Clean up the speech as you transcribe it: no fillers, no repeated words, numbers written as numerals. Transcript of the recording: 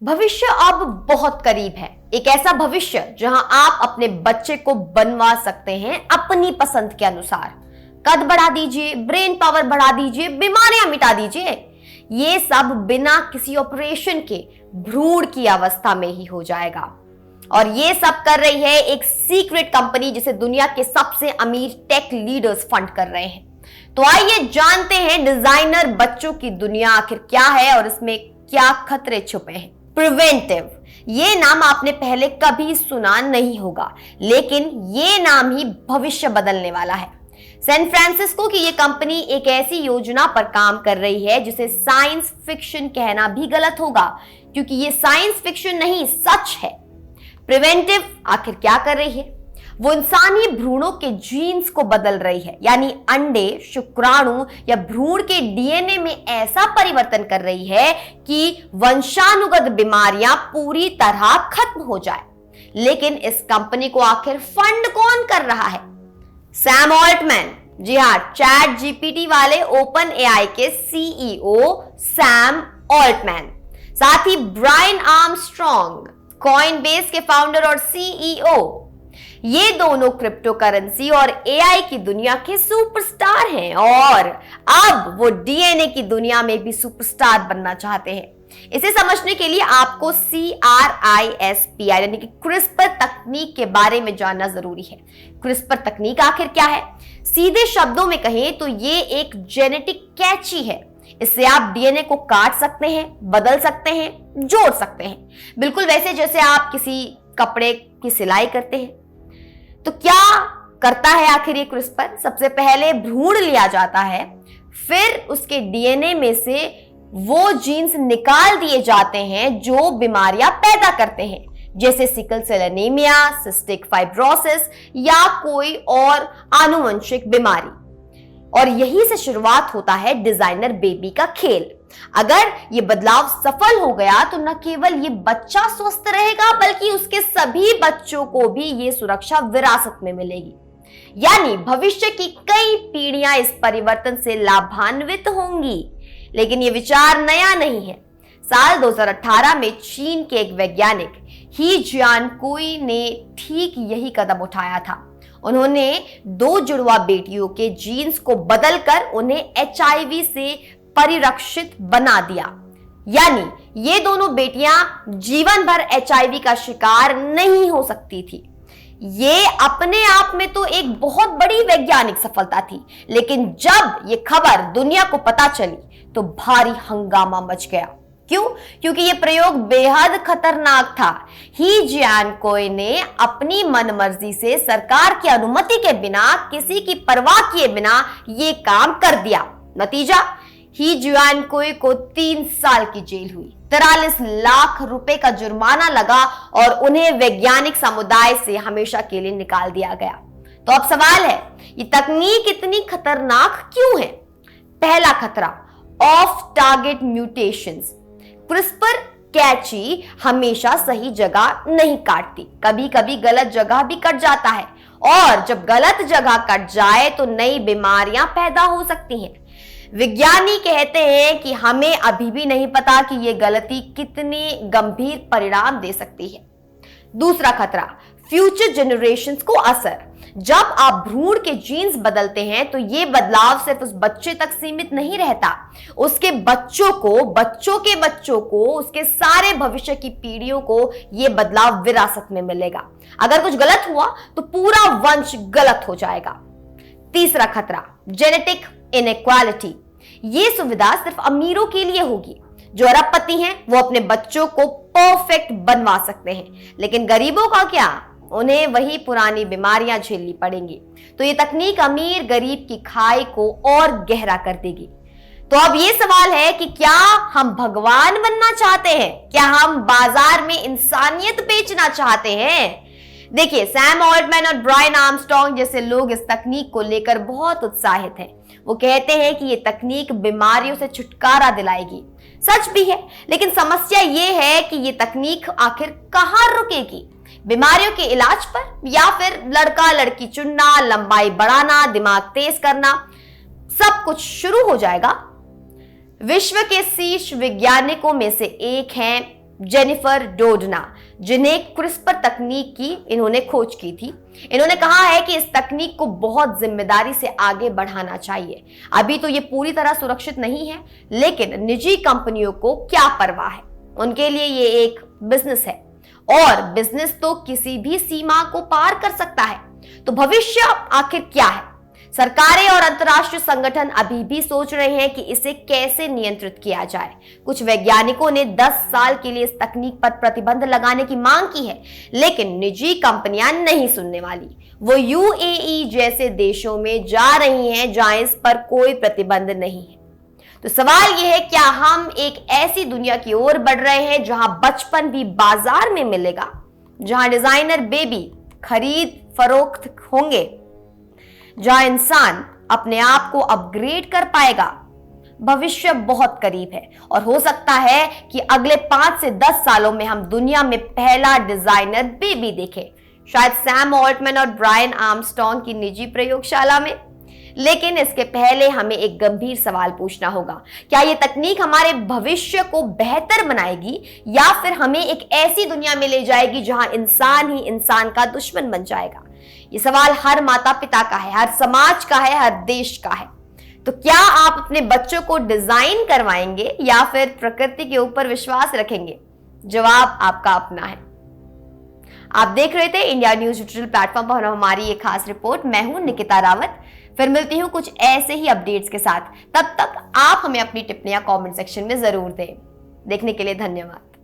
भविष्य अब बहुत करीब है। एक ऐसा भविष्य जहां आप अपने बच्चे को बनवा सकते हैं अपनी पसंद के अनुसार। कद बढ़ा दीजिए, ब्रेन पावर बढ़ा दीजिए, बीमारियां मिटा दीजिए। ये सब बिना किसी ऑपरेशन के भ्रूण की अवस्था में ही हो जाएगा। और ये सब कर रही है एक सीक्रेट कंपनी जिसे दुनिया के सबसे अमीर टेक लीडर्स फंड कर रहे हैं। तो आइए जानते हैं डिजाइनर बच्चों की दुनिया आखिर क्या है और इसमें क्या खतरे छुपे हैं। प्रिवेंटिव, ये नाम आपने पहले कभी सुना नहीं होगा, लेकिन ये नाम ही भविष्य बदलने वाला है। सैन फ्रांसिस्को की ये कंपनी एक ऐसी योजना पर काम कर रही है जिसे साइंस फिक्शन कहना भी गलत होगा, क्योंकि ये साइंस फिक्शन नहीं, सच है। प्रिवेंटिव आखिर क्या कर रही है? वो इंसानी भ्रूणों के जीन्स को बदल रही है, यानी अंडे, शुक्राणु या भ्रूण के डीएनए में ऐसा परिवर्तन कर रही है कि वंशानुगत बीमारियां पूरी तरह खत्म हो जाए। लेकिन इस कंपनी को आखिर फंड कौन कर रहा है? सैम ऑल्टमैन, जी हां, चैट जीपीटी वाले ओपन एआई के सीईओ सैम ऑल्टमैन, साथ ही ब्रायन आर्मस्ट्रॉन्ग, कॉइनबेस के फाउंडर और सीईओ। ये दोनों क्रिप्टो करेंसी और एआई की दुनिया के सुपरस्टार हैं और अब वो डीएनए की दुनिया में भी सुपरस्टार बनना चाहते हैं। इसे समझने के लिए आपको CRISPR यानी कि क्रिस्पर तकनीक के बारे में जानना जरूरी है। क्रिस्पर तकनीक आखिर क्या है? सीधे शब्दों में कहें तो ये एक जेनेटिक कैची है। इससे आप डीएनए को काट सकते हैं, बदल सकते हैं, जोड़ सकते हैं, बिल्कुल वैसे जैसे आप किसी कपड़े की सिलाई करते हैं। तो क्या करता है आखिर ये क्रिस्पर? सबसे पहले भ्रूण लिया जाता है, फिर उसके डीएनए में से वो जीन्स निकाल दिए जाते हैं जो बीमारियां पैदा करते हैं, जैसे sickle cell anaemia, cystic fibrosis या कोई और आनुवंशिक बीमारी। और यही से शुरुआत होता है डिजाइनर बेबी का खेल। अगर ये बदलाव सफल हो गया तो न केवल ये बच्चा स्वस्थ रहेगा, बल्कि उसके सभी बच्चों को भी ये सुरक्षा विरासत में मिलेगी। यानी भविष्य की कई पीढ़ियां इस परिवर्तन से लाभान्वित होंगी। लेकिन ये विचार नया नहीं है। साल 2018 में चीन के एक वैज्ञानिक ही जियानकुई ने ठीक यही कदम उठाया था। उन्होंने 2 जुड़वा बेटियों के जीन्स को बदलकर उन्हें HIV से परिरक्षित बना दिया। यानी ये दोनों बेटियां जीवन भर HIV का शिकार नहीं हो सकती थी। ये अपने आप में तो एक बहुत बड़ी वैज्ञानिक सफलता थी, लेकिन जब ये खबर दुनिया को पता चली तो भारी हंगामा मच गया। क्यों? क्योंकि ये प्रयोग बेहद खतरनाक था। ही जियानकुई ने अपनी मनमर्जी से सरकार की अनुमति के बिना, किसी की परवाह किए बिना ये काम कर दिया। नतीजा, ही जियानकुई को 3 साल की जेल हुई, 43 लाख रुपए का जुर्माना लगा और उन्हें वैज्ञानिक समुदाय से हमेशा के लिए निकाल दिया गया। तो अब सवाल है, ये तकनीक इतनी खतरनाक क्यों है? पहला खतरा, ऑफ टारगेट म्यूटेशंस। क्रिस्पर कैची हमेशा सही जगह नहीं काटती, कभी कभी गलत जगह भी कट जाता है, और जब गलत जगह कट जाए तो नई बीमारियां पैदा हो सकती हैं। विज्ञानी कहते हैं कि हमें अभी भी नहीं पता कि यह गलती कितनी गंभीर परिणाम दे सकती है। दूसरा खतरा, फ्यूचर जनरेशंस को असर। जब आप भ्रूण के जीन्स बदलते हैं तो यह बदलाव सिर्फ उस बच्चे तक सीमित नहीं रहता, उसके बच्चों को, बच्चों के बच्चों को, उसके सारे भविष्य की पीढ़ियों को यह बदलाव विरासत में मिलेगा। अगर कुछ गलत हुआ तो पूरा वंश गलत हो जाएगा। तीसरा खतरा, जेनेटिक इनइक्वालिटी। ये सुविधा सिर्फ अमीरों के लिए होगी। जो अरबपति हैं वो अपने बच्चों को परफेक्ट बनवा सकते हैं, लेकिन गरीबों का क्या? उन्हें वही पुरानी बीमारियां झेलनी पड़ेंगी। तो ये तकनीक अमीर गरीब की खाई को और गहरा कर देगी। तो अब ये सवाल है कि क्या हम भगवान बनना चाहते हैं? क्या हम बाजार में इंसानियत बेचना चाहते हैं? देखिए, सैम ऑल्टमैन और ब्रायन आर्मस्ट्रॉन्ग जैसे लोग इस तकनीक को लेकर बहुत उत्साहित हैं। वो कहते हैं कि ये तकनीक बीमारियों से छुटकारा दिलाएगी। सच भी है, लेकिन समस्या ये है कि ये तकनीक आखिर कहां रुकेगी? बीमारियों के इलाज पर, या फिर लड़का लड़की चुनना, लंबाई बढ़ाना, दिमाग तेज करना, सब कुछ शुरू हो जाएगा। विश्व के शीर्ष वैज्ञानिकों में से एक हैं जेनिफर डोडना, जिन्हें क्रिस्पर तकनीक की इन्होंने खोज की थी। इन्होंने कहा है कि इस तकनीक को बहुत जिम्मेदारी से आगे बढ़ाना चाहिए। अभी तो ये पूरी तरह सुरक्षित नहीं है, लेकिन निजी कंपनियों को क्या परवाह है, उनके लिए ये एक बिजनेस है और बिजनेस तो किसी भी सीमा को पार कर सकता है। तो भविष्य आखिर क्या है? सरकारें और अंतर्राष्ट्रीय संगठन अभी भी सोच रहे हैं कि इसे कैसे नियंत्रित किया जाए। कुछ वैज्ञानिकों ने 10 साल के लिए इस तकनीक पर प्रतिबंध लगाने की मांग की है, लेकिन निजी कंपनियां नहीं सुनने वाली। वो यूएई जैसे देशों में जा रही हैं जहां इस पर कोई प्रतिबंध नहीं है। तो सवाल यह है, क्या हम एक ऐसी दुनिया की ओर बढ़ रहे हैं जहां बचपन भी बाजार में मिलेगा, जहां डिजाइनर बेबी खरीद फरोख्त होंगे, जहां इंसान अपने आप को अपग्रेड कर पाएगा? भविष्य बहुत करीब है और हो सकता है कि अगले 5 से 10 सालों में हम दुनिया में पहला डिजाइनर बेबी देखें, शायद सैम ऑल्टमैन और ब्रायन आर्मस्ट्रॉन्ग की निजी प्रयोगशाला में। लेकिन इसके पहले हमें एक गंभीर सवाल पूछना होगा, क्या यह तकनीक हमारे भविष्य को बेहतर बनाएगी या फिर हमें एक ऐसी दुनिया में ले जाएगी जहां इंसान ही इंसान का दुश्मन बन जाएगा? ये सवाल हर माता पिता का है, हर समाज का है, हर देश का है। तो क्या आप अपने बच्चों को डिजाइन करवाएंगे या फिर प्रकृति के ऊपर विश्वास रखेंगे? जवाब आपका अपना है। आप देख रहे थे इंडिया न्यूज डिजिटल प्लेटफॉर्म पर हमारी ये खास रिपोर्ट। मैं हूं निकिता रावत। फिर मिलती हूं कुछ ऐसे ही अपडेट्स के साथ। तब तक आप हमें अपनी टिप्पणियां कमेंट सेक्शन में जरूर दें। देखने के लिए धन्यवाद।